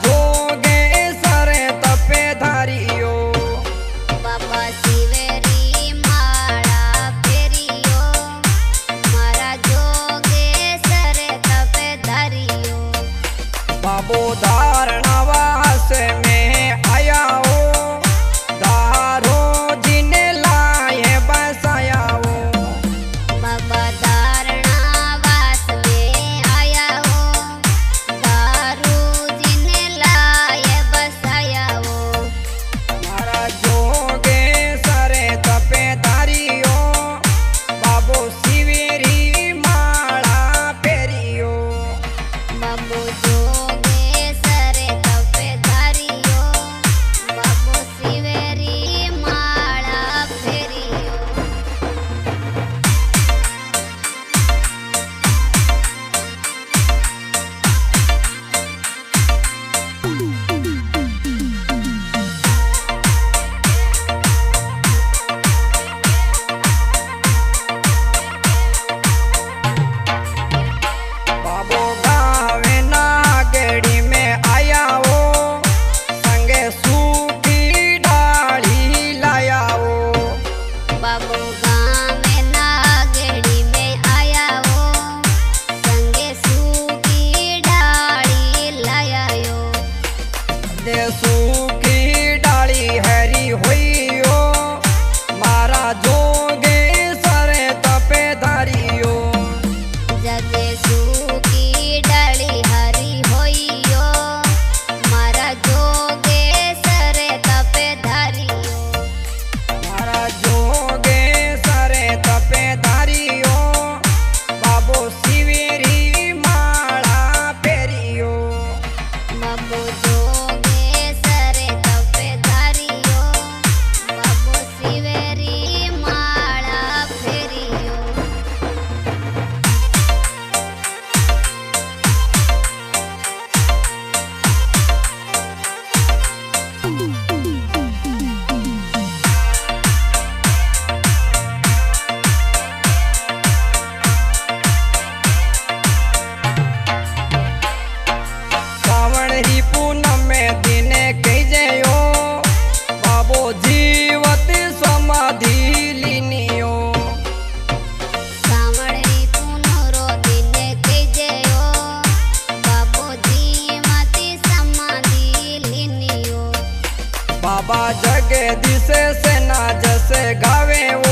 जोगे सरे तपे धारियो। बाबा शिवेरी माळा फेरियो, मारा जोगे सरे तपे धारियो। बाबो धारणवास में आया हो, दारो जिने लाए बसाया हो। बाबा धारणावास में आया हो, दारू जिने लाए बसाया हो। मारा जोगे सरे तपे धारियो, बाबो शिवेरी माळा फेरियो। बाबू जोगे सरे तपे धारियो, बाबू शिवेरी माळा फेरियो। बाबो गावे नागड़ी में आया हो, संगे सूखी डाली लाया हो। बाबू गाँव में नागेड़ी में आया हो, संगे सूखी डाली लाया यो। दे सूखी डाली हरी हुई हो, मारा जोगे सरे तपे धारियो। जगे सूखी डाली हरी होइयो, मारा जोगे सरे तपे धारियो। मारा जोगे सरे तपे धारियो, बाबो शिवेरी माळा फेरियो। बाबू जोगे सरे तपे धारियो, बाबू शिवेरी माळा फेरियो। सावण री पूनम में दिने कही जयो, बाबो जीवत समाधि लीनियो। सावणी पुनरो दिने कहिजेयो, बाबू जीवती समाधि लीनियो। बाबा जगदीश से ना जैसे गावे वो,